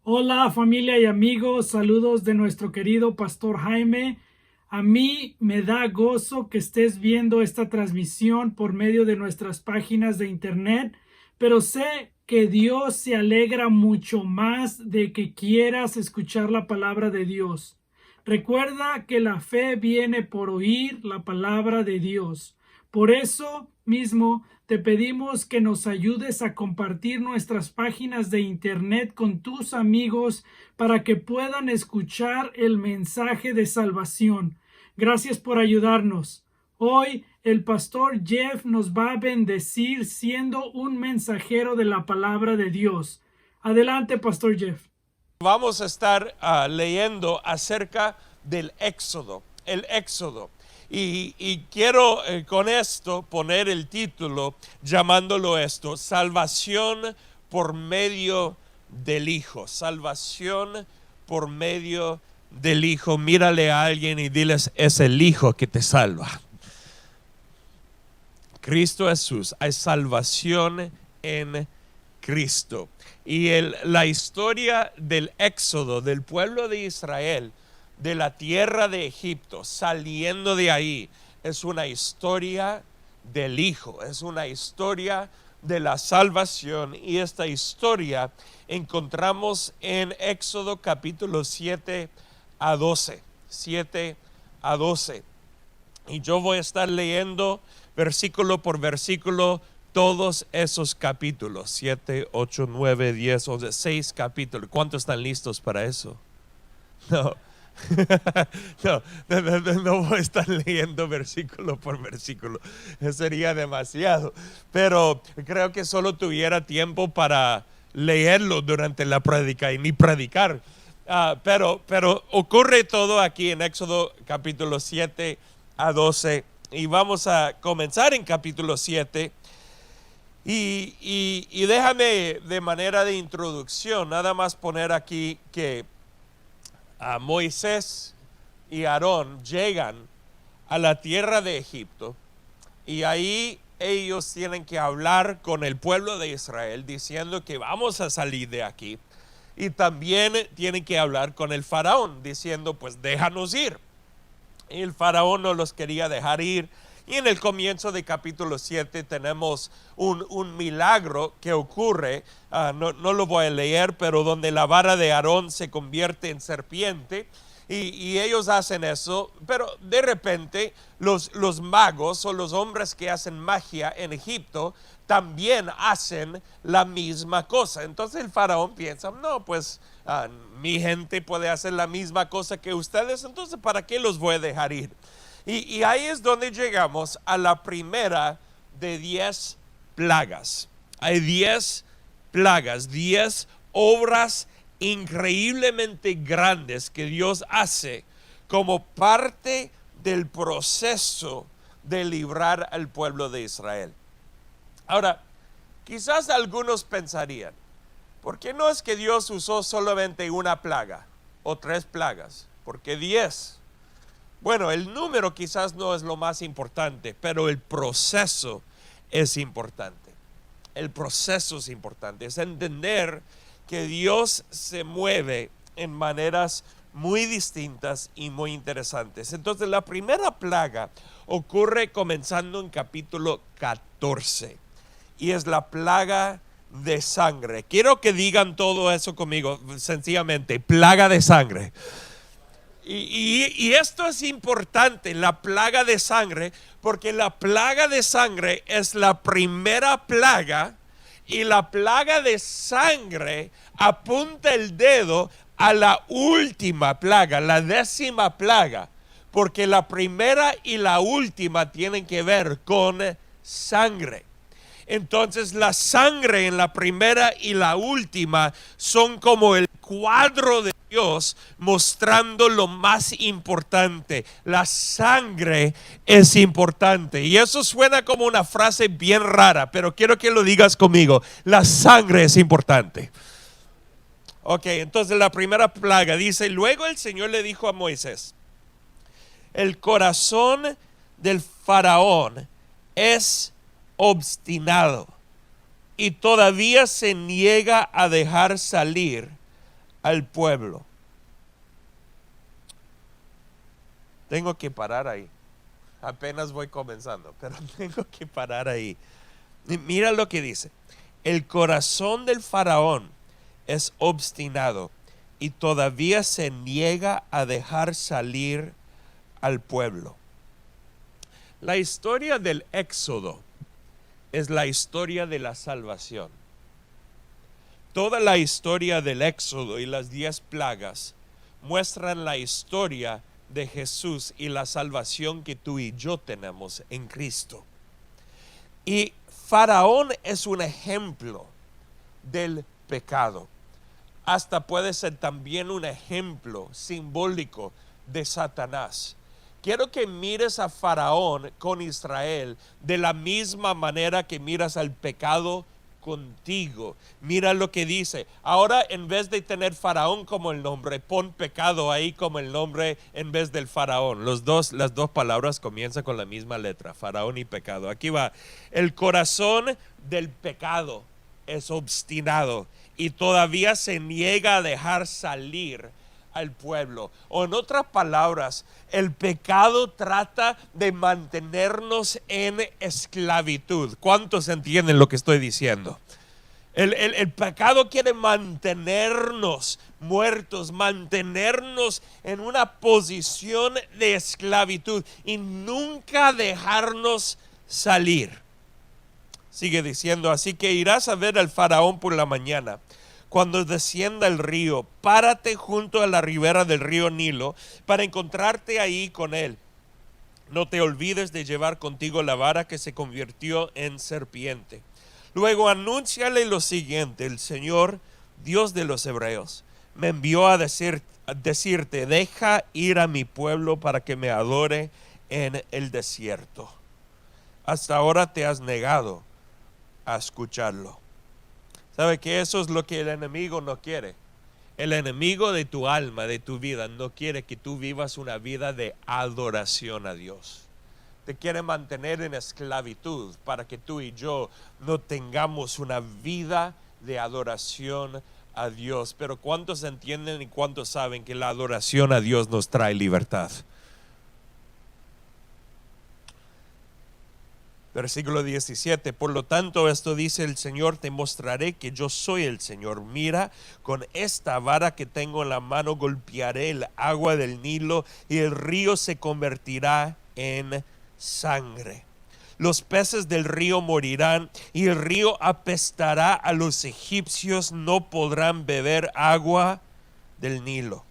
Hola familia y amigos, saludos de nuestro querido Pastor Jaime. A mí me da gozo que estés viendo esta transmisión por medio de nuestras páginas de internet, pero sé que Dios se alegra mucho más de que quieras escuchar la palabra de Dios. Recuerda que la fe viene por oír la palabra de Dios. Por eso mismo te pedimos que nos ayudes a compartir nuestras páginas de internet con tus amigos para que puedan escuchar el mensaje de salvación. Gracias por ayudarnos. Hoy el pastor Jeff nos va a bendecir siendo un mensajero de la palabra de Dios. Adelante, pastor Jeff. Vamos a estar leyendo acerca del Éxodo, el Éxodo. Y quiero con esto poner el título llamándolo esto, salvación por medio del Hijo, salvación por medio del Hijo. Mírale a alguien y diles, es el Hijo que te salva. Cristo Jesús, hay salvación en Cristo. Y la historia del éxodo del pueblo de Israel, de la tierra de Egipto, saliendo de ahí, es una historia del Hijo, es una historia de la salvación. Y esta historia encontramos en Éxodo capítulo 7 a 12. 7 a 12. Y yo voy a estar leyendo versículo por versículo todos esos capítulos, 7, 8, 9, 10, 11, 6 capítulos. ¿Cuántos están listos para eso? No. No voy a estar leyendo versículo por versículo, sería demasiado, pero creo que solo tuviera tiempo para leerlo durante la prédica y ni predicar. Pero ocurre todo aquí en Éxodo capítulo 7 a 12 y vamos a comenzar en capítulo 7. Y déjame de manera de introducción nada más poner aquí que Moisés y Aarón llegan a la tierra de Egipto y ahí ellos tienen que hablar con el pueblo de Israel diciendo que vamos a salir de aquí, y también tienen que hablar con el faraón diciendo pues déjanos ir, y el faraón no los quería dejar ir. Y en el comienzo de capítulo 7 tenemos un milagro que ocurre, no lo voy a leer, pero donde la vara de Aarón se convierte en serpiente, y ellos hacen eso, pero de repente los magos o los hombres que hacen magia en Egipto también hacen la misma cosa. Entonces el faraón piensa, no, pues mi gente puede hacer la misma cosa que ustedes, entonces ¿para qué los voy a dejar ir? Y ahí es donde llegamos a la primera de 10 plagas. Hay 10 plagas, 10 obras increíblemente grandes que Dios hace como parte del proceso de librar al pueblo de Israel. Ahora, quizás algunos pensarían, ¿por qué no es que Dios usó solamente una plaga o 3 plagas? ¿Por qué 10? Bueno, el número quizás no es lo más importante, pero el proceso es importante. El proceso es importante, es entender que Dios se mueve en maneras muy distintas y muy interesantes. Entonces la primera plaga ocurre comenzando en capítulo 14 y es la plaga de sangre. Quiero que digan todo eso conmigo, sencillamente, plaga de sangre. Y esto es importante, la plaga de sangre, porque la plaga de sangre es la primera plaga, y la plaga de sangre apunta el dedo a la última plaga, la 10ª plaga, porque la primera y la última tienen que ver con sangre. Entonces la sangre en la primera y la última son como el cuadro de Dios mostrando lo más importante. La sangre es importante, y eso suena como una frase bien rara, pero quiero que lo digas conmigo. La sangre es importante. Ok, entonces la primera plaga dice: luego el Señor le dijo a Moisés, el corazón del faraón es obstinado y todavía se niega a dejar salir al pueblo. Tengo que parar ahí. Apenas voy comenzando, pero tengo que parar ahí. Y mira lo que dice. El corazón del faraón es obstinado y todavía se niega a dejar salir al pueblo. La historia del Éxodo es la historia de la salvación. Toda la historia del Éxodo y las 10 plagas muestran la historia de Jesús y la salvación que tú y yo tenemos en Cristo. Y Faraón es un ejemplo del pecado. Hasta puede ser también un ejemplo simbólico de Satanás. Quiero que mires a Faraón con Israel de la misma manera que miras al pecado contigo. Mira lo que dice. Ahora, en vez de tener Faraón como el nombre, pon pecado ahí como el nombre en vez del Faraón. Las dos palabras comienzan con la misma letra, Faraón y pecado. Aquí va. El corazón del pecado es obstinado y todavía se niega a dejar salir al pueblo. O en otras palabras, el pecado trata de mantenernos en esclavitud. ¿Cuántos entienden lo que estoy diciendo? El pecado quiere mantenernos muertos, mantenernos en una posición de esclavitud y nunca dejarnos salir. Sigue diciendo, así que irás a ver al faraón por la mañana. Cuando descienda el río, párate junto a la ribera del río Nilo para encontrarte ahí con él. No te olvides de llevar contigo la vara que se convirtió en serpiente. Luego anúnciale lo siguiente: el Señor, Dios de los hebreos, me envió a decirte, deja ir a mi pueblo para que me adore en el desierto. Hasta ahora te has negado a escucharlo. ¿Sabe que eso es lo que el enemigo no quiere? El enemigo de tu alma, de tu vida, no quiere que tú vivas una vida de adoración a Dios. Te quiere mantener en esclavitud para que tú y yo no tengamos una vida de adoración a Dios. Pero ¿cuántos entienden y cuántos saben que la adoración a Dios nos trae libertad? Versículo 17, por lo tanto esto dice el Señor, te mostraré que yo soy el Señor. Mira, con esta vara que tengo en la mano golpearé el agua del Nilo y el río se convertirá en sangre. Los peces del río morirán y el río apestará a los egipcios, no podrán beber agua del Nilo.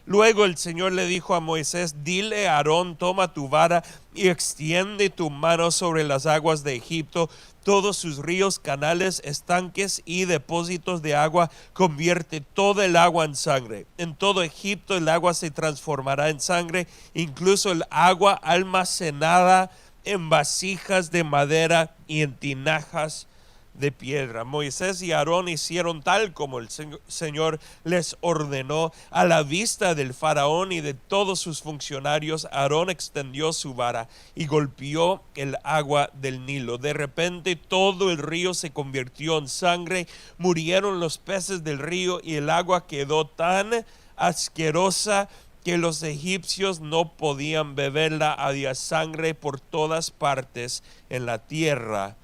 Luego el Señor le dijo a Moisés, dile a Aarón, toma tu vara y extiende tu mano sobre las aguas de Egipto, todos sus ríos, canales, estanques y depósitos de agua, convierte todo el agua en sangre. En todo Egipto el agua se transformará en sangre, incluso el agua almacenada en vasijas de madera y en tinajas de piedra. Moisés y Aarón hicieron tal como el Señor les ordenó. A la vista del faraón y de todos sus funcionarios, Aarón extendió su vara y golpeó el agua del Nilo. De repente todo el río se convirtió en sangre, murieron los peces del río y el agua quedó tan asquerosa que los egipcios no podían beberla. Había sangre por todas partes en la tierra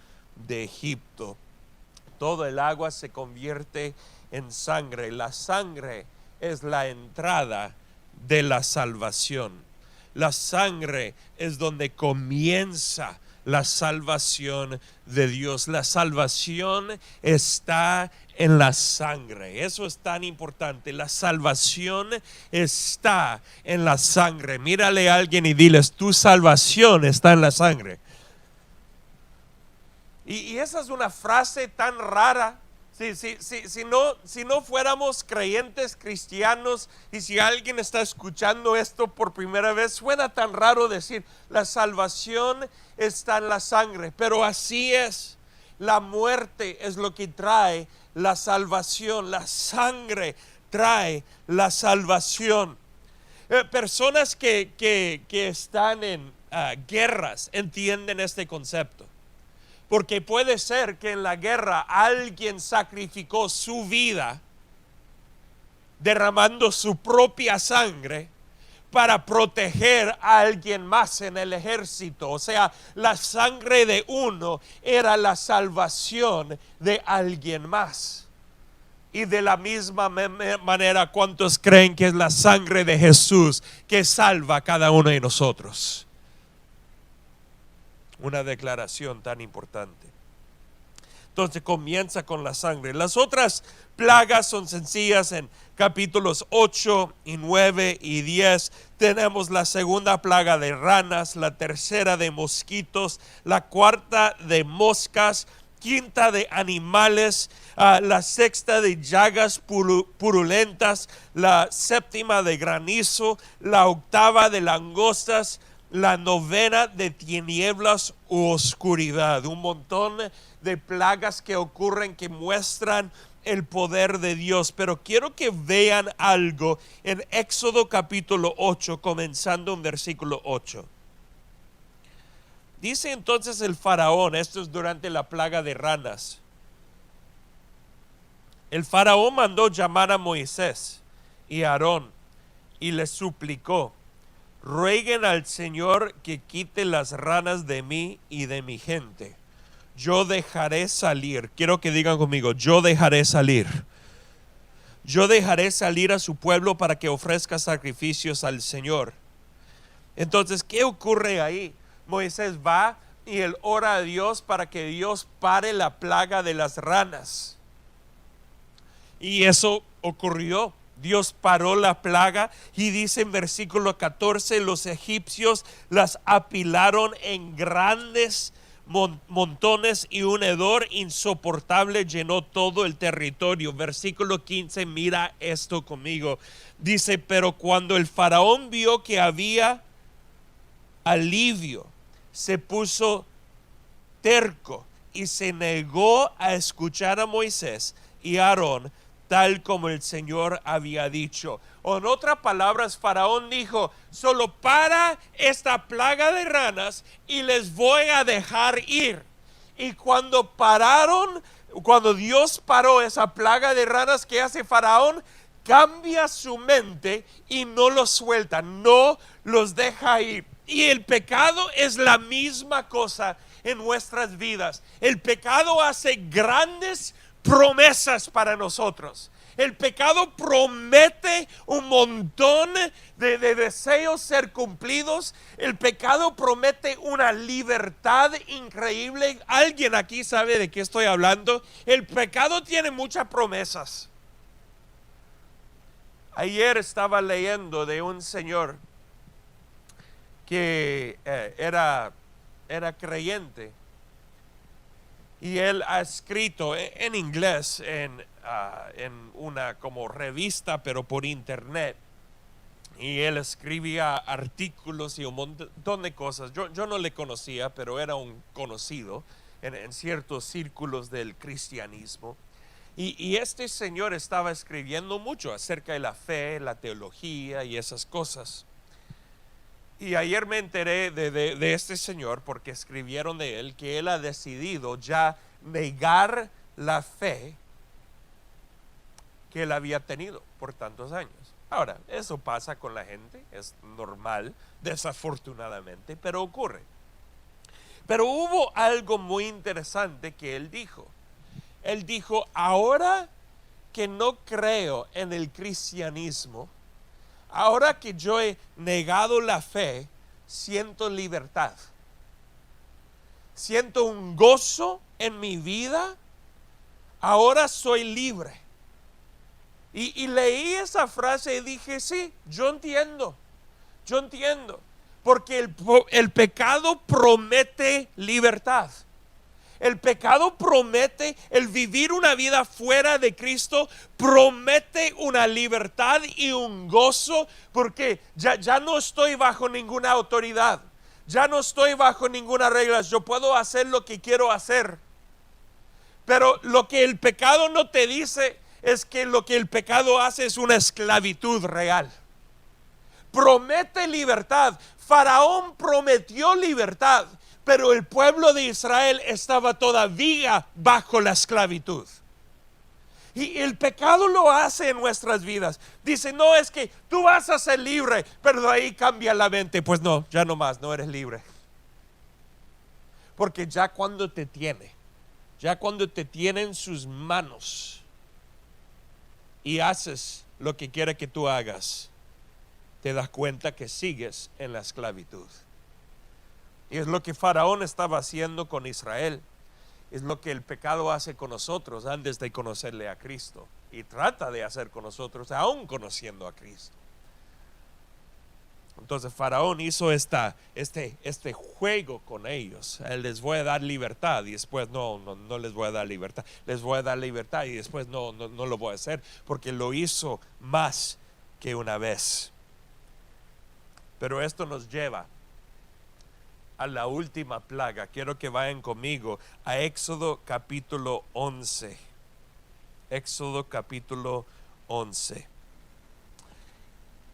de Egipto. Todo el agua se convierte en sangre. La sangre es la entrada de la salvación. La sangre es donde comienza la salvación de Dios. La salvación está en la sangre. Eso es tan importante. La salvación está en la sangre. Mírale a alguien y diles, tu salvación está en la sangre. Y esa es una frase tan rara. Si no fuéramos creyentes cristianos y si alguien está escuchando esto por primera vez, suena tan raro decir, la salvación está en la sangre. Pero así es. La muerte es lo que trae la salvación. La sangre trae la salvación. Personas que están en guerras entienden este concepto. Porque puede ser que en la guerra alguien sacrificó su vida derramando su propia sangre para proteger a alguien más en el ejército. O sea, la sangre de uno era la salvación de alguien más. Y de la misma manera, ¿cuántos creen que es la sangre de Jesús que salva a cada uno de nosotros? Una declaración tan importante. Entonces comienza con la sangre. Las otras plagas son sencillas. En capítulos 8 y 9 y 10 tenemos la segunda plaga de ranas, la tercera de mosquitos, la cuarta de moscas, quinta de animales, la sexta de llagas purulentas, la séptima de granizo, la octava de langostas, la novena de tinieblas u oscuridad. Un montón de plagas que ocurren, que muestran el poder de Dios. Pero quiero que vean algo en Éxodo capítulo 8, comenzando en versículo 8. Dice entonces el faraón, esto es durante la plaga de ranas. El faraón mandó llamar a Moisés y a Aarón y les suplicó: rueguen al Señor que quite las ranas de mí y de mi gente. Yo dejaré salir. Quiero que digan conmigo: yo dejaré salir. Yo dejaré salir a su pueblo para que ofrezca sacrificios al Señor. Entonces, ¿qué ocurre ahí? Moisés va y él ora a Dios para que Dios pare la plaga de las ranas. Y eso ocurrió. Dios paró la plaga y dice en versículo 14: los egipcios las apilaron en grandes montones y un hedor insoportable llenó todo el territorio. Versículo 15, mira esto conmigo. Dice: pero cuando el faraón vio que había alivio, se puso terco y se negó a escuchar a Moisés y a Aarón, tal como el Señor había dicho. O en otras palabras, Faraón dijo: solo para esta plaga de ranas y les voy a dejar ir. Y cuando Dios paró esa plaga de ranas, ¿qué hace Faraón? Cambia su mente y no los suelta, no los deja ir. Y el pecado es la misma cosa en nuestras vidas. El pecado hace grandes promesas para nosotros. El pecado promete un montón de deseos ser cumplidos. El pecado promete una libertad increíble. ¿Alguien aquí sabe de qué estoy hablando? El pecado tiene muchas promesas. Ayer estaba leyendo de un señor que era creyente. Y él ha escrito en inglés en una como revista, pero por internet. Y él escribía artículos y un montón de cosas. Yo no le conocía, pero era un conocido en ciertos círculos del cristianismo. Y este señor estaba escribiendo mucho acerca de la fe, la teología y esas cosas. Y ayer me enteré de este señor, porque escribieron de él, que él ha decidido ya negar la fe que él había tenido por tantos años. Ahora, eso pasa con la gente, es normal, desafortunadamente, pero ocurre. Pero hubo algo muy interesante que él dijo. Él dijo: ahora que no creo en el cristianismo, ahora que yo he negado la fe, siento libertad. Siento un gozo en mi vida. Ahora soy libre. Y leí esa frase y dije: sí, yo entiendo. Porque el pecado promete libertad. El pecado promete, el vivir una vida fuera de Cristo promete una libertad y un gozo, porque ya no estoy bajo ninguna autoridad, ya no estoy bajo ninguna regla, yo puedo hacer lo que quiero hacer. Pero lo que el pecado no te dice es que lo que el pecado hace es una esclavitud real. Promete libertad. Faraón prometió libertad, pero el pueblo de Israel estaba todavía bajo la esclavitud. Y el pecado lo hace en nuestras vidas. Dice, no, es que tú vas a ser libre, pero de ahí cambia la mente. Pues no, ya no más, no eres libre. Porque ya cuando te tiene en sus manos y haces lo que quiere que tú hagas, te das cuenta que sigues en la esclavitud. Y es lo que Faraón estaba haciendo con Israel. Es lo que el pecado hace con nosotros antes de conocerle a Cristo. Y trata de hacer con nosotros aún conociendo a Cristo. Entonces Faraón hizo este juego con ellos. Él les voy a dar libertad y después no les voy a dar libertad. Les voy a dar libertad y después no lo voy a hacer, porque lo hizo más que una vez. Pero esto nos lleva a la última plaga. Quiero que vayan conmigo a Éxodo capítulo 11. Éxodo capítulo 11.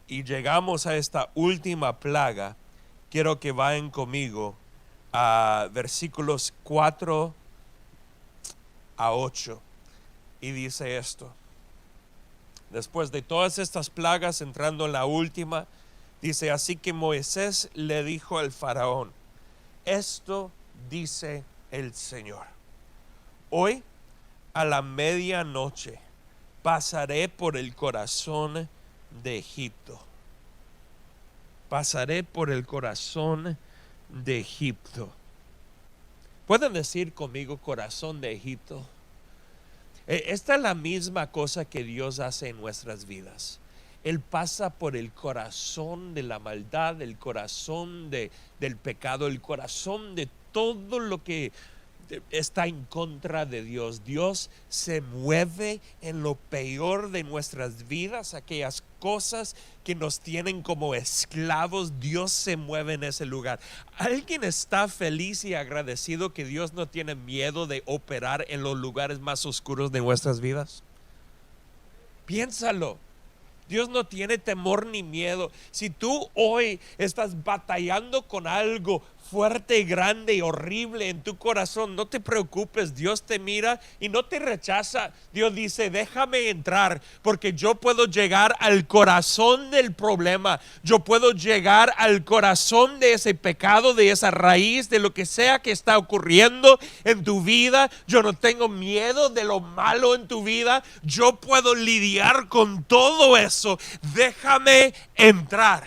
Y llegamos a esta última plaga. Quiero que vayan conmigo a versículos 4 a 8. Y dice esto: después de todas estas plagas, entrando en la última, dice, así que Moisés le dijo al faraón, esto dice el Señor, hoy a la medianoche pasaré por el corazón de Egipto. Pasaré por el corazón de Egipto. ¿Pueden decir conmigo corazón de Egipto? Esta es la misma cosa que Dios hace en nuestras vidas. Él pasa por el corazón de la maldad, el corazón del pecado, el corazón de todo lo que está en contra de Dios. Dios se mueve en lo peor de nuestras vidas, aquellas cosas que nos tienen como esclavos. Dios se mueve en ese lugar. ¿Alguien está feliz y agradecido que Dios no tiene miedo de operar en los lugares más oscuros de nuestras vidas? Piénsalo. Dios no tiene temor ni miedo. Si tú hoy estás batallando con algo fuerte, grande y horrible en tu corazón, no te preocupes. Dios te mira y no te rechaza. Dios dice, déjame entrar, porque yo puedo llegar al corazón del problema. Yo puedo llegar al corazón de ese pecado, de esa raíz, de lo que sea que está ocurriendo en tu vida. Yo no tengo miedo de lo malo en tu vida. Yo puedo lidiar con todo eso. Déjame entrar.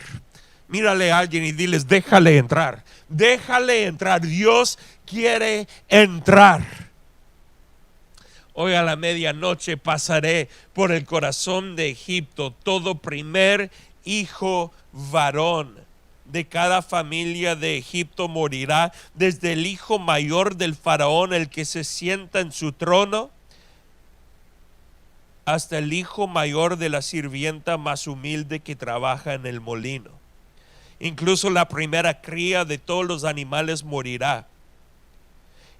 Mírale a alguien y diles, déjale entrar. Déjale entrar. Dios quiere entrar. Hoy a la medianoche pasaré por el corazón de Egipto. Todo primer hijo varón de cada familia de Egipto morirá, desde el hijo mayor del faraón, el que se sienta en su trono, hasta el hijo mayor de la sirvienta más humilde que trabaja en el molino. Incluso la primera cría de todos los animales morirá.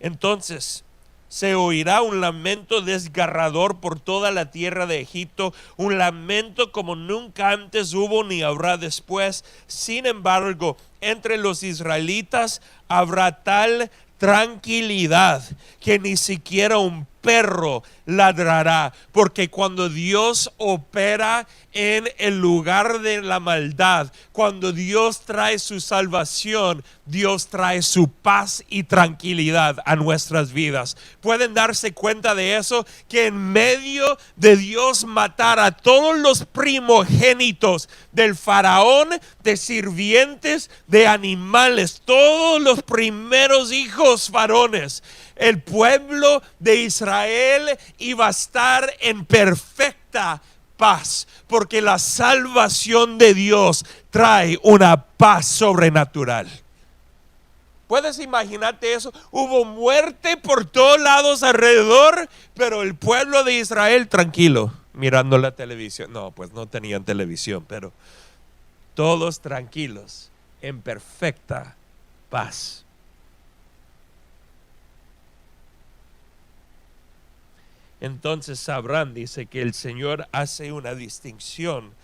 Entonces se oirá un lamento desgarrador por toda la tierra de Egipto, un lamento como nunca antes hubo ni habrá después. Sin embargo, entre los israelitas habrá tal tranquilidad que ni siquiera un perro ladrará, porque cuando Dios opera en el lugar de la maldad, cuando Dios trae su salvación, Dios trae su paz y tranquilidad a nuestras vidas. ¿Pueden darse cuenta de eso? Que en medio de Dios matar a todos los primogénitos del faraón, de sirvientes, de animales, todos los primeros hijos varones, el pueblo de Israel iba a estar en perfecta paz, porque la salvación de Dios trae una paz sobrenatural. ¿Puedes imaginarte eso? Hubo muerte por todos lados alrededor, pero el pueblo de Israel tranquilo, mirando la televisión. No, pues no tenían televisión, pero todos tranquilos, en perfecta paz. Entonces sabrán, dice, que el Señor hace una distinción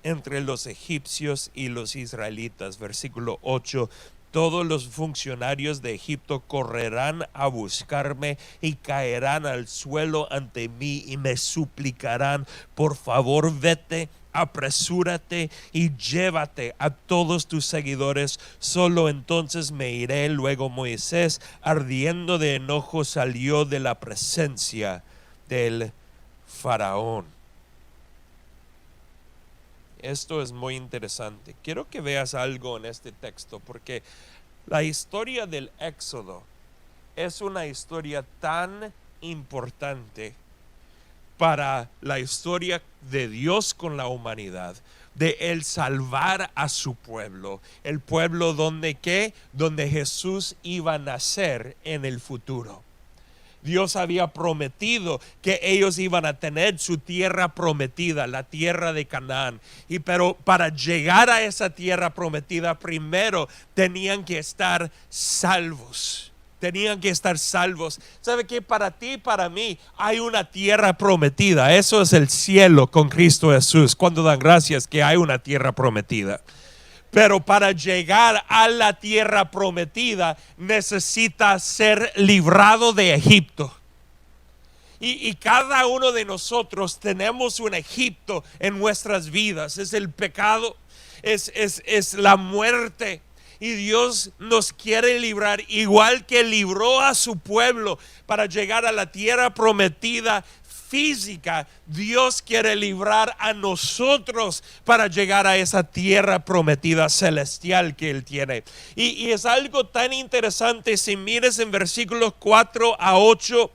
entre los egipcios y los israelitas. Versículo 8 todos los funcionarios de Egipto correrán a buscarme y caerán al suelo ante mí y me suplicarán: por favor, vete, apresúrate y llévate a todos tus seguidores, solo entonces me iré. Luego Moisés, ardiendo de enojo, salió de la presencia del faraón. Esto es muy interesante. Quiero que veas algo en este texto, porque la historia del Éxodo es una historia tan importante para la historia de Dios con la humanidad, de el salvar a su pueblo, el pueblo donde Jesús iba a nacer en el futuro. Dios había prometido que ellos iban a tener su tierra prometida, la tierra de Canaán. Pero para llegar a esa tierra prometida, primero tenían que estar salvos. Tenían que estar salvos. ¿Sabe qué? Para ti y para mí hay una tierra prometida. Eso es el cielo con Cristo Jesús. Cuando dan gracias que hay una tierra prometida. Pero para llegar a la tierra prometida necesita ser librado de Egipto. Y cada uno de nosotros tenemos un Egipto en nuestras vidas. Es el pecado, es la muerte. Y Dios nos quiere librar, igual que libró a su pueblo para llegar a la tierra prometida física. Dios quiere librar a nosotros para llegar a esa tierra prometida celestial que Él tiene. Y es algo tan interesante si mires en versículos 4 a 8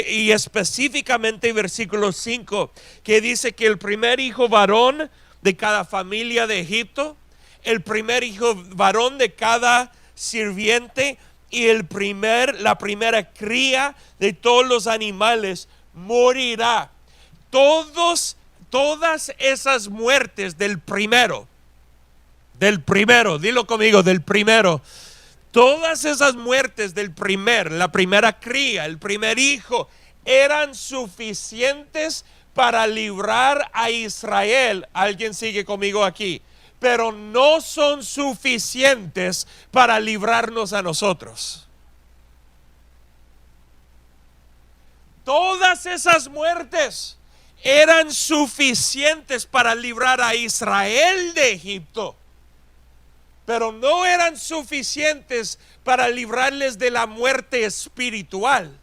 y específicamente en versículo 5, que dice que el primer hijo varón de cada familia de Egipto, el primer hijo varón de cada sirviente y la primera cría de todos los animales morirá. Todas esas muertes del primero, dilo conmigo, del primero. Todas esas muertes la primera cría, el primer hijo, eran suficientes para librar a Israel. ¿Alguien sigue conmigo aquí? Pero no son suficientes para librarnos a nosotros. Todas esas muertes eran suficientes para librar a Israel de Egipto, pero no eran suficientes para librarles de la muerte espiritual.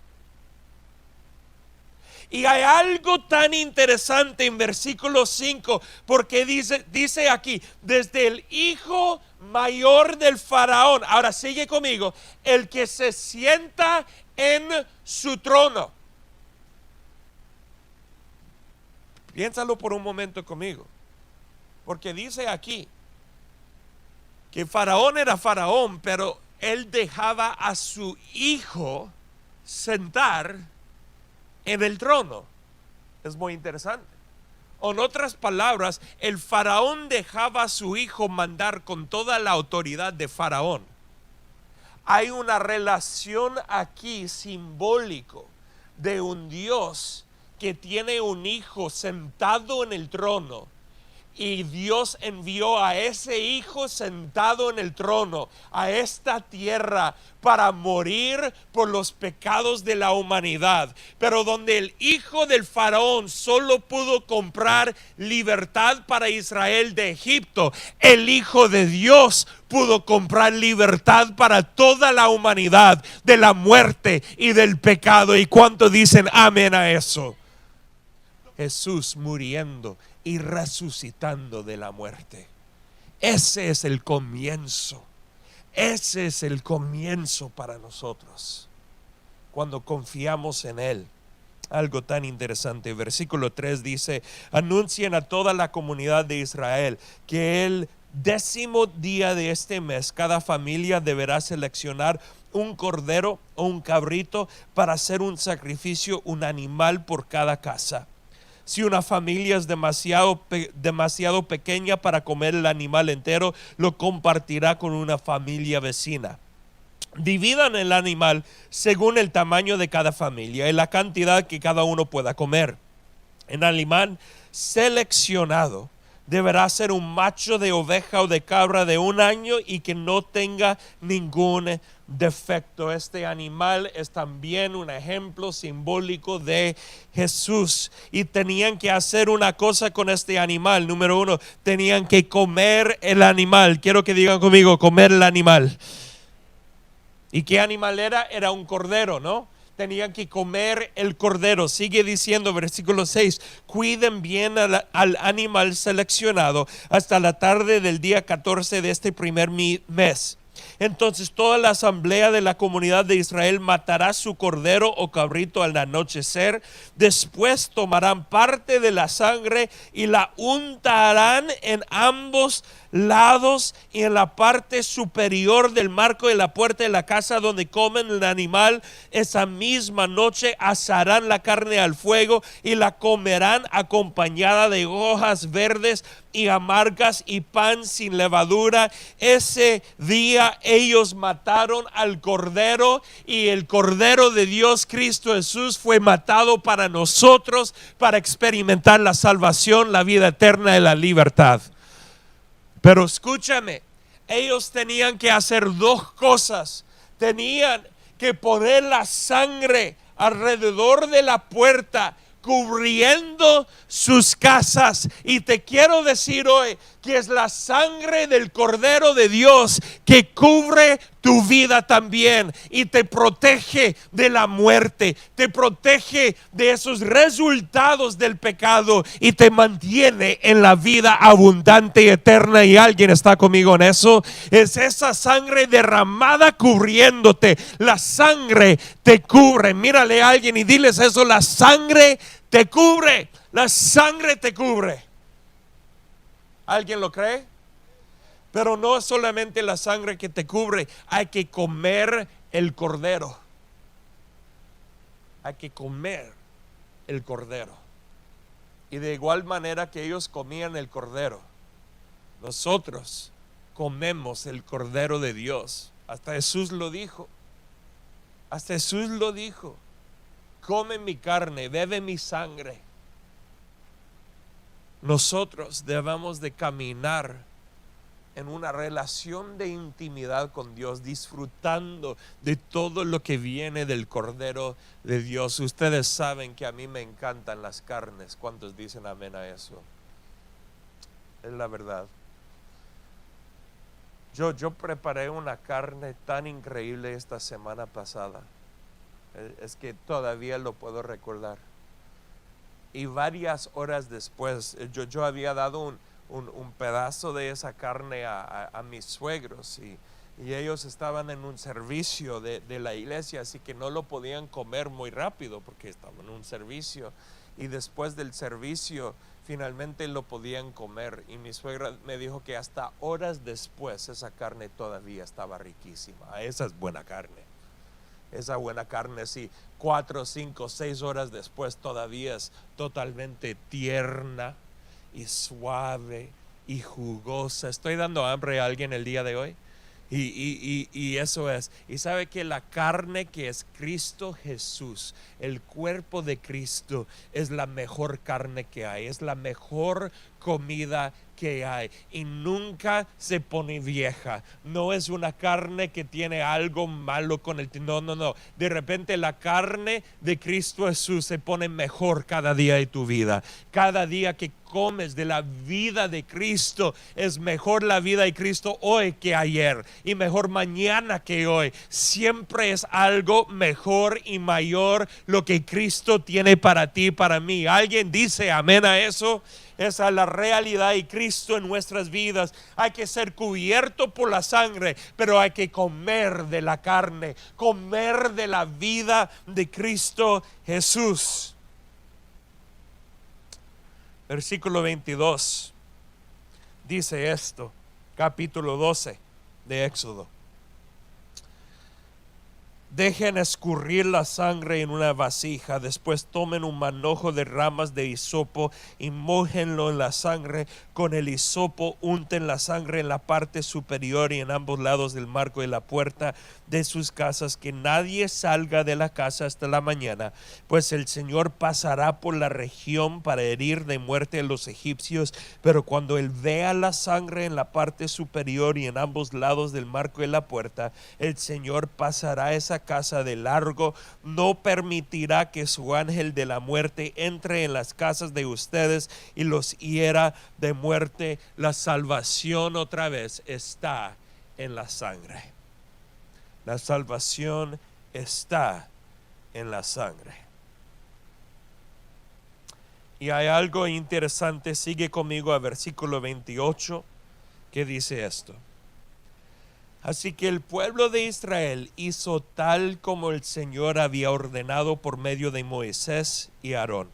Y hay algo tan interesante en versículo 5, porque dice aquí, desde el hijo mayor del faraón, ahora sigue conmigo, el que se sienta en su trono. Piénsalo por un momento conmigo, porque dice aquí que Faraón era Faraón, pero él dejaba a su hijo sentar en el trono. Es muy interesante. En otras palabras, el Faraón dejaba a su hijo mandar con toda la autoridad de Faraón. Hay una relación aquí simbólico de un Dios que tiene un hijo sentado en el trono, y Dios envió a ese hijo sentado en el trono a esta tierra para morir por los pecados de la humanidad. Pero donde el hijo del faraón solo pudo comprar libertad para Israel de Egipto, el hijo de Dios pudo comprar libertad para toda la humanidad de la muerte y del pecado. ¿Y cuánto dicen amén a eso? Jesús muriendo y resucitando de la muerte. Ese es el comienzo. Ese es el comienzo para nosotros cuando confiamos en Él. Algo tan interesante. Versículo 3 dice: anuncien a toda la comunidad de Israel que el 10º día de este mes cada familia deberá seleccionar un cordero o un cabrito para hacer un sacrificio, un animal por cada casa. Si una familia es demasiado pequeña para comer el animal entero, lo compartirá con una familia vecina. Dividan el animal según el tamaño de cada familia y la cantidad que cada uno pueda comer. El animal seleccionado deberá ser un macho de oveja o de cabra de 1 año y que no tenga ningún defecto. Este animal es también un ejemplo simbólico de Jesús, y tenían que hacer una cosa con este animal. Número 1, tenían que comer el animal. Quiero que digan conmigo, comer el animal. ¿Y qué animal era? Era un cordero, ¿no? Tenían que comer el cordero. Sigue diciendo versículo 6, cuiden bien al animal seleccionado hasta la tarde del día 14 de este primer mes. Entonces toda la asamblea de la comunidad de Israel matará su cordero o cabrito al anochecer. Después tomarán parte de la sangre y la untarán en ambos lados y en la parte superior del marco de la puerta de la casa donde comen el animal. Esa misma noche asarán la carne al fuego y la comerán acompañada de hojas verdes y amargas y pan sin levadura. Ese día ellos mataron al cordero, y el cordero de Dios, Cristo Jesús, fue matado para nosotros, para experimentar la salvación, la vida eterna y la libertad. Pero escúchame, ellos tenían que hacer 2 cosas. Tenían que poner la sangre alrededor de la puerta, cubriendo sus casas. Y te quiero decir hoy que es la sangre del Cordero de Dios que cubre tu vida también y te protege de la muerte, te protege de esos resultados del pecado y te mantiene en la vida abundante y eterna. Y alguien está conmigo en eso. Es esa sangre derramada cubriéndote. La sangre te cubre. Mírale a alguien y diles eso: la sangre te cubre. La sangre te cubre. ¿Alguien lo cree? Pero no es solamente la sangre que te cubre, hay que comer el cordero. Hay que comer el cordero. Y de igual manera que ellos comían el cordero, nosotros comemos el cordero de Dios. Hasta Jesús lo dijo. Hasta Jesús lo dijo: come mi carne, bebe mi sangre. Nosotros debemos de caminar en una relación de intimidad con Dios, disfrutando de todo lo que viene del Cordero de Dios. Ustedes saben que a mí me encantan las carnes. ¿Cuántos dicen amén a eso? Es la verdad. Yo preparé una carne tan increíble esta semana pasada. Es que todavía lo puedo recordar. Y varias horas después, yo había dado un pedazo de esa carne a mis suegros, y ellos estaban en un servicio de la iglesia, así que no lo podían comer muy rápido porque estaban en un servicio, y después del servicio finalmente lo podían comer. Y mi suegra me dijo que hasta horas después esa carne todavía estaba riquísima. Esa es buena carne. Esa buena carne, sí, 4, 5, 6 horas después todavía es totalmente tierna y suave y jugosa. ¿Estoy dando hambre a alguien el día de hoy? Y eso es. Y sabe que la carne que es Cristo Jesús, el cuerpo de Cristo, es la mejor carne que hay, es la mejor comida que hay, y nunca se pone vieja. No es una carne que tiene algo malo con el no. De repente la carne de Cristo Jesús se pone mejor cada día de tu vida. Cada día que comes de la vida de Cristo, es mejor la vida de Cristo hoy que ayer, y mejor mañana que hoy. Siempre es algo mejor y mayor lo que Cristo tiene para ti, para mí. ¿Alguien dice amén a eso? Esa es la realidad de Cristo en nuestras vidas. Hay que ser cubierto por la sangre, pero hay que comer de la carne, comer de la vida de Cristo Jesús. Versículo 22 dice esto, capítulo 12 de Éxodo. Dejen escurrir la sangre en una vasija, después tomen un manojo de ramas de hisopo y mójenlo en la sangre. Con el hisopo unten la sangre en la parte superior y en ambos lados del marco de la puerta de sus casas, que nadie salga de la casa hasta la mañana, pues el Señor pasará por la región para herir de muerte a los egipcios. Pero cuando él vea la sangre en la parte superior y en ambos lados del marco de la puerta, el Señor pasará esa casa de largo, no permitirá que su ángel de la muerte entre en las casas de ustedes y los hiera de muerte. La salvación otra vez está en la sangre. La salvación está en la sangre. Y hay algo interesante, sigue conmigo a versículo 28, que dice esto: así que el pueblo de Israel hizo tal como el Señor había ordenado por medio de Moisés y Aarón.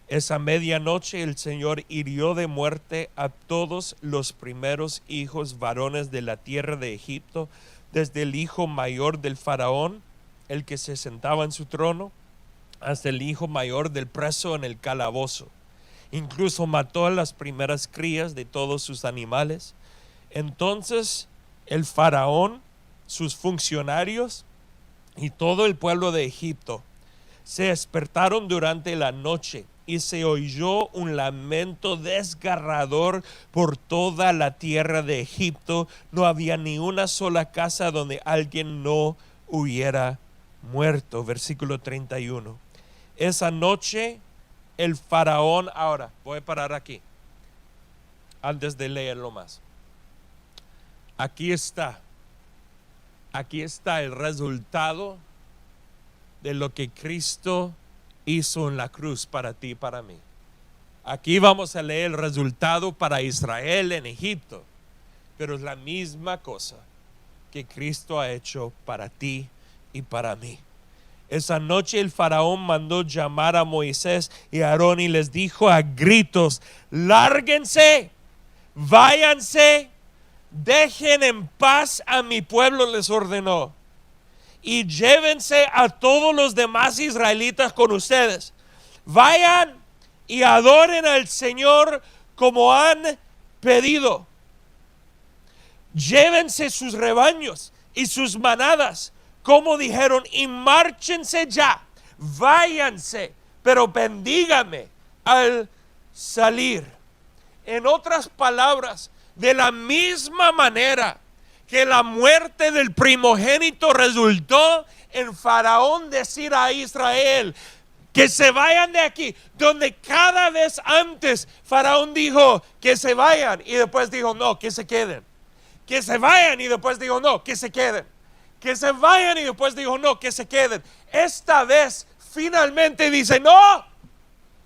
Esa medianoche el Señor hirió de muerte a todos los primeros hijos varones de la tierra de Egipto, desde el hijo mayor del faraón, el que se sentaba en su trono, hasta el hijo mayor del preso en el calabozo. Incluso mató a las primeras crías de todos sus animales. Entonces el faraón, sus funcionarios y todo el pueblo de Egipto se despertaron durante la noche, y se oyó un lamento desgarrador por toda la tierra de Egipto. No había ni una sola casa donde alguien no hubiera muerto. Versículo 31. Esa noche el faraón, ahora voy a parar aquí antes de leerlo más. Aquí está el resultado de lo que Cristo hizo en la cruz para ti y para mí. Aquí vamos a leer el resultado para Israel en Egipto, pero es la misma cosa que Cristo ha hecho para ti y para mí. Esa noche el faraón mandó llamar a Moisés y a Aarón y les dijo a gritos: lárguense, váyanse, dejen en paz a mi pueblo, les ordenó, y llévense a todos los demás israelitas con ustedes. Vayan y adoren al Señor como han pedido. Llévense sus rebaños y sus manadas, como dijeron, y márchense ya. Váyanse, pero bendígame al salir. En otras palabras, de la misma manera que la muerte del primogénito resultó en Faraón decir a Israel que se vayan de aquí, donde cada vez antes Faraón dijo que se vayan y después dijo no, que se queden, que se vayan y después dijo no, que se queden, que se vayan y después dijo no, que se queden. Esta vez finalmente dice no,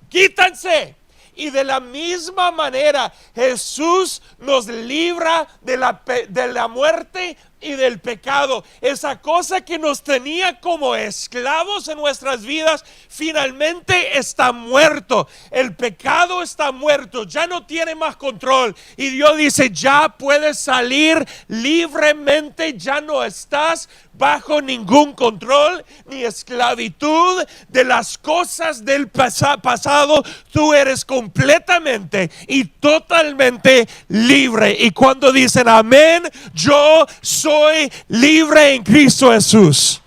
quítanse. Y de la misma manera Jesús nos libra de la muerte y del pecado. Esa cosa que nos tenía como esclavos en nuestras vidas finalmente está muerto. El pecado está muerto, ya no tiene más control. Y Dios dice: ya puedes salir libremente, ya no estás bajo ningún control ni esclavitud de las cosas del pasado. Tú eres completamente y totalmente libre. Y cuando dicen amén, yo soy libre en Cristo Jesús.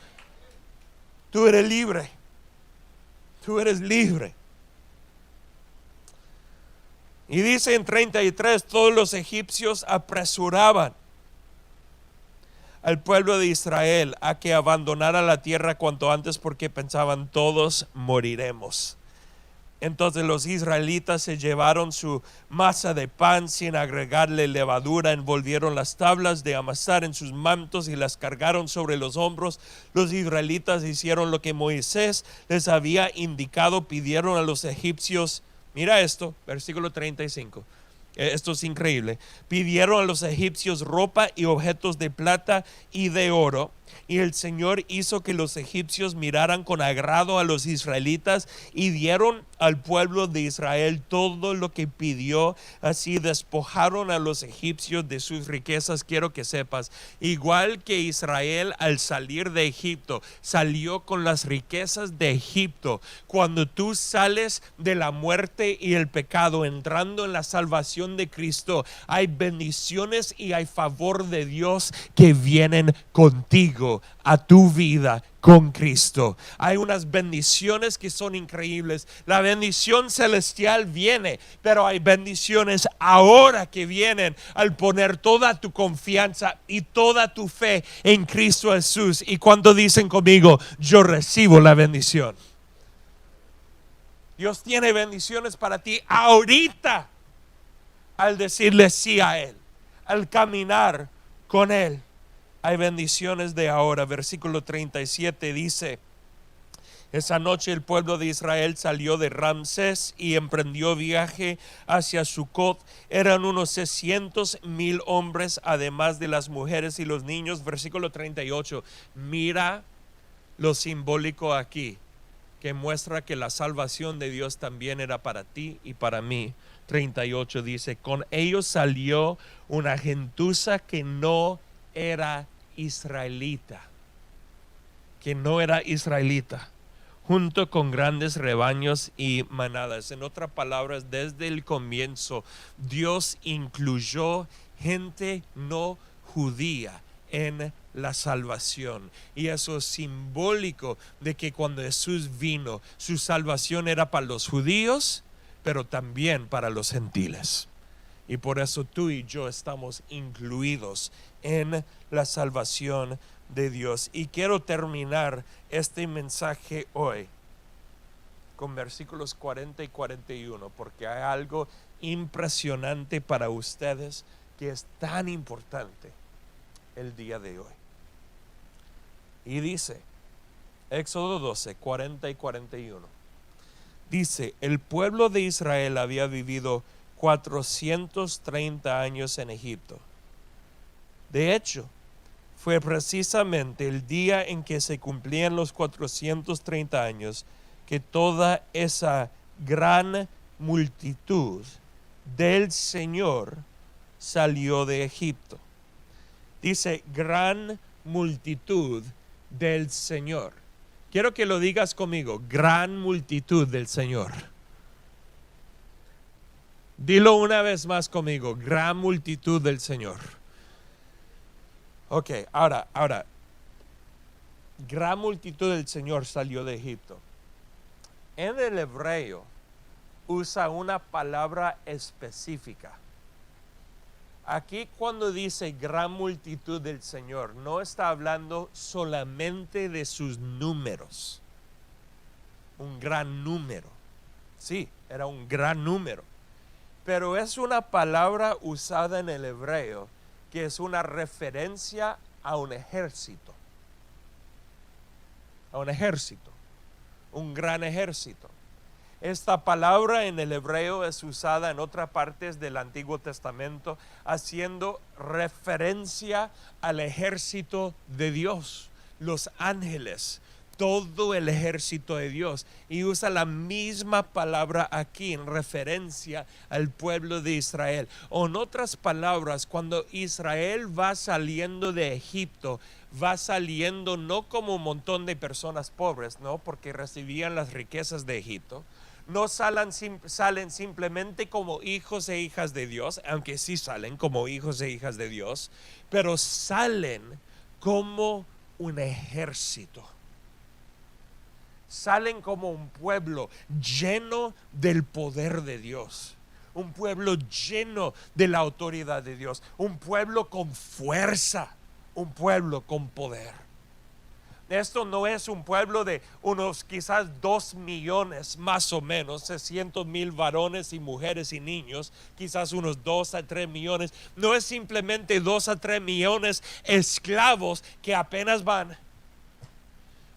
Tú eres libre. Tú eres libre. Y dice en 33, todos los egipcios apresuraban al pueblo de Israel a que abandonara la tierra cuanto antes, porque pensaban: todos moriremos. Entonces los israelitas se llevaron su masa de pan sin agregarle levadura, envolvieron las tablas de amasar en sus mantos y las cargaron sobre los hombros. Los israelitas hicieron lo que Moisés les había indicado, pidieron a los egipcios, mira esto, versículo 35, esto es increíble, pidieron a los egipcios ropa y objetos de plata y de oro, y el Señor hizo que los egipcios miraran con agrado a los israelitas y dieron al pueblo de Israel todo lo que pidió. Así despojaron a los egipcios de sus riquezas. Quiero que sepas, igual que Israel al salir de Egipto salió con las riquezas de Egipto, cuando tú sales de la muerte y el pecado entrando en la salvación de Cristo, hay bendiciones y hay favor de Dios que vienen contigo a tu vida con Cristo. Hay unas bendiciones que son increíbles. La bendición celestial viene, pero hay bendiciones ahora que vienen al poner toda tu confianza y toda tu fe en Cristo Jesús. Y cuando dicen conmigo, yo recibo la bendición. Dios tiene bendiciones para ti ahorita al decirle sí a Él, al caminar con Él. Hay bendiciones de ahora. Versículo 37 dice: esa noche el pueblo de Israel salió de Ramsés y emprendió viaje hacia Sucot. Eran unos 600,000 hombres, además de las mujeres y los niños. Versículo 38. Mira lo simbólico aquí, que muestra que la salvación de Dios también era para ti y para mí. 38 dice: con ellos salió una gentuza que no era israelita, junto con grandes rebaños y manadas. En otras palabras, desde el comienzo Dios incluyó gente no judía en la salvación, y eso es simbólico de que cuando Jesús vino, su salvación era para los judíos, pero también para los gentiles. Y por eso tú y yo estamos incluidos en la salvación de Dios. Y quiero terminar este mensaje hoy con versículos 40 y 41, porque hay algo impresionante para ustedes que es tan importante el día de hoy. Y dice, Éxodo 12, 40 y 41. Dice: el pueblo de Israel había vivido 430 años en Egipto. De hecho, fue precisamente el día en que se cumplían los 430 años que toda esa gran multitud del Señor salió de Egipto. Dice, gran multitud del Señor. Quiero que lo digas conmigo, gran multitud del Señor. Dilo una vez más conmigo, gran multitud del Señor. Ok, ahora, gran multitud del Señor salió de Egipto. En el hebreo usa una palabra específica. Aquí cuando dice gran multitud del Señor, no está hablando solamente de sus números. Un gran número. Sí, era un gran número. Pero es una palabra usada en el hebreo que es una referencia a un ejército. A un ejército. Un gran ejército. Esta palabra en el hebreo es usada en otras partes del Antiguo Testamento haciendo referencia al ejército de Dios, los ángeles, todo el ejército de Dios, y usa la misma palabra aquí en referencia al pueblo de Israel. O en otras palabras, cuando Israel va saliendo de Egipto, va saliendo no como un montón de personas pobres, no, porque recibían las riquezas de Egipto. No salen simplemente como hijos e hijas de Dios, aunque sí salen como hijos e hijas de Dios, pero salen como un ejército. Salen como un pueblo lleno del poder de Dios, un pueblo lleno de la autoridad de Dios, un pueblo con fuerza, un pueblo con poder. Esto no es un pueblo de unos quizás 2 millones más o menos, 600,000 varones y mujeres y niños, quizás unos 2 a 3 millones. No es simplemente 2 a 3 millones esclavos que apenas van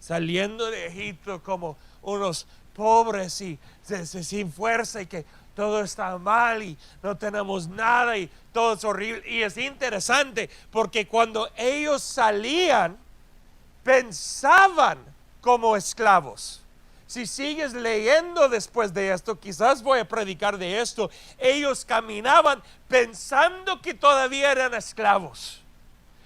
saliendo de Egipto como unos pobres y sin fuerza, y que todo está mal y no tenemos nada y todo es horrible. Y es interesante porque cuando ellos salían, pensaban como esclavos. Si sigues leyendo después de esto, quizás voy a predicar de esto, ellos caminaban pensando que todavía eran esclavos.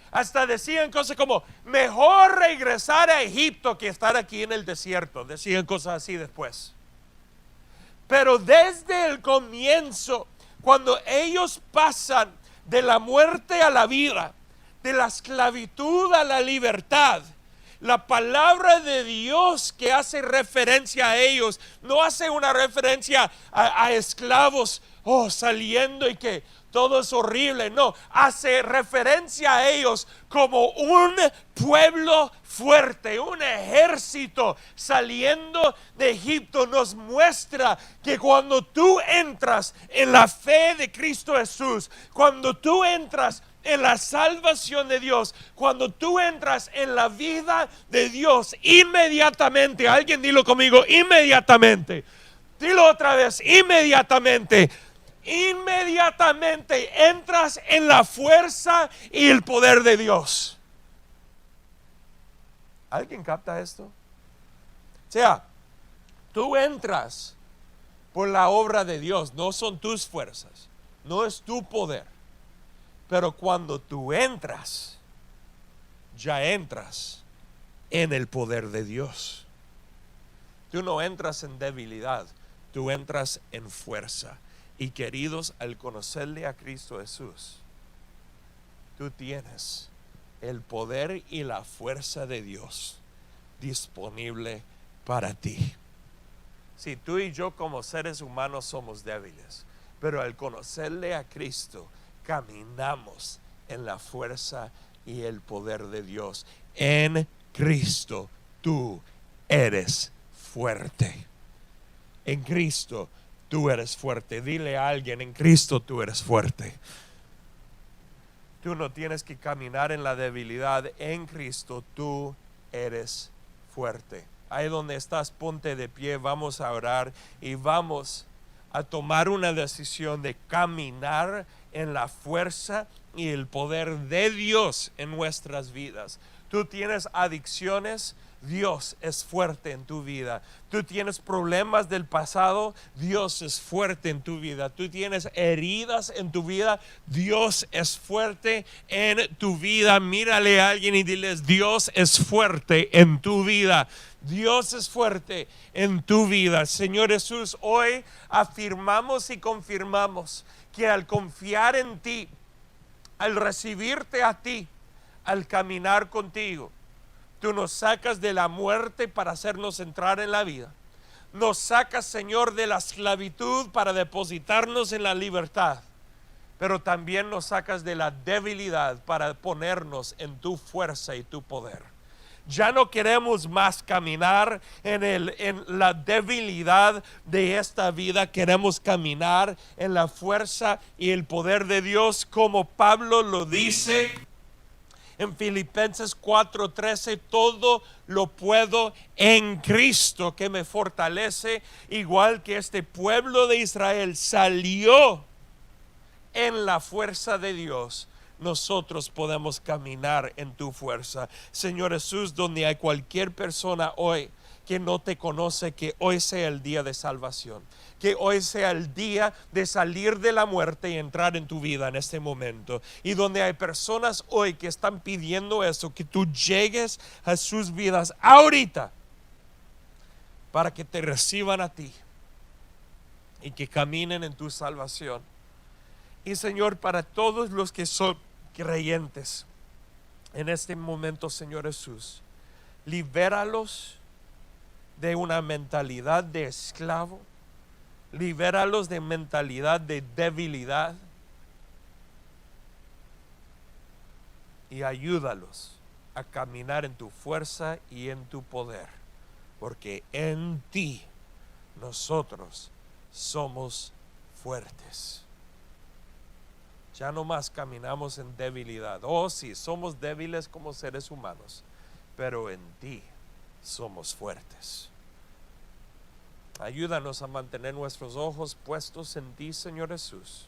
Hasta decían cosas como, mejor regresar a Egipto que estar aquí en el desierto. Decían cosas así después. Pero desde el comienzo, cuando ellos pasan de la muerte a la vida, de la esclavitud a la libertad, la palabra de Dios que hace referencia a ellos, no hace una referencia a esclavos saliendo y que todo es horrible. No, hace referencia a ellos como un pueblo fuerte, un ejército saliendo de Egipto. Nos muestra que cuando tú entras en la fe de Cristo Jesús, cuando tú entras en la salvación de Dios, cuando tú entras en la vida de Dios, inmediatamente, alguien dilo conmigo, inmediatamente, dilo otra vez, inmediatamente entras en la fuerza y el poder de Dios. ¿Alguien capta esto? O sea, tú entras por la obra de Dios, no son tus fuerzas, no es tu poder. Pero cuando tú entras, ya entras en el poder de Dios. Tú no entras en debilidad, tú entras en fuerza. Y queridos, al conocerle a Cristo Jesús, tú tienes el poder y la fuerza de Dios disponible para ti. Si tú y yo como seres humanos somos débiles, pero al conocerle a Cristo, caminamos en la fuerza y el poder de Dios. En Cristo tú eres fuerte. En Cristo tú eres fuerte. Dile a alguien, en Cristo tú eres fuerte. Tú no tienes que caminar en la debilidad. En Cristo tú eres fuerte. Ahí donde estás, ponte de pie, vamos a orar y vamos a tomar una decisión de caminar en la fuerza y el poder de Dios en nuestras vidas. Tú tienes adicciones, Dios es fuerte en tu vida. Tú tienes problemas del pasado, Dios es fuerte en tu vida. Tú tienes heridas en tu vida, Dios es fuerte en tu vida. Mírale a alguien y diles, Dios es fuerte en tu vida. Dios es fuerte en tu vida. Señor Jesús, hoy afirmamos y confirmamos que al confiar en ti, al recibirte a ti, al caminar contigo, tú nos sacas de la muerte para hacernos entrar en la vida. Nos sacas, Señor, de la esclavitud para depositarnos en la libertad. Pero también nos sacas de la debilidad para ponernos en tu fuerza y tu poder. Ya no queremos más caminar en la debilidad de esta vida. Queremos caminar en la fuerza y el poder de Dios, como Pablo lo dice en Filipenses 4:13, todo lo puedo en Cristo que me fortalece. Igual que este pueblo de Israel salió en la fuerza de Dios, nosotros podemos caminar en tu fuerza. Señor Jesús, donde hay cualquier persona hoy que no te conoce, que hoy sea el día de salvación, que hoy sea el día de salir de la muerte y entrar en tu vida en este momento. Y donde hay personas hoy que están pidiendo eso, que tú llegues a sus vidas ahorita para que te reciban a ti y que caminen en tu salvación. Y Señor, para todos los que son creyentes en este momento, Señor Jesús, libéralos de una mentalidad de esclavo, libéralos de mentalidad de debilidad y ayúdalos a caminar en tu fuerza y en tu poder, porque en ti nosotros somos fuertes. Ya no más caminamos en debilidad. Oh, sí, somos débiles como seres humanos, pero en ti somos fuertes. Ayúdanos a mantener nuestros ojos puestos en ti, Señor Jesús,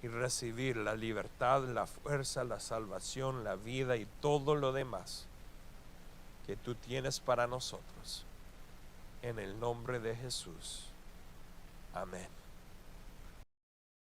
y recibir la libertad, la fuerza, la salvación, la vida y todo lo demás que tú tienes para nosotros. En el nombre de Jesús. Amén.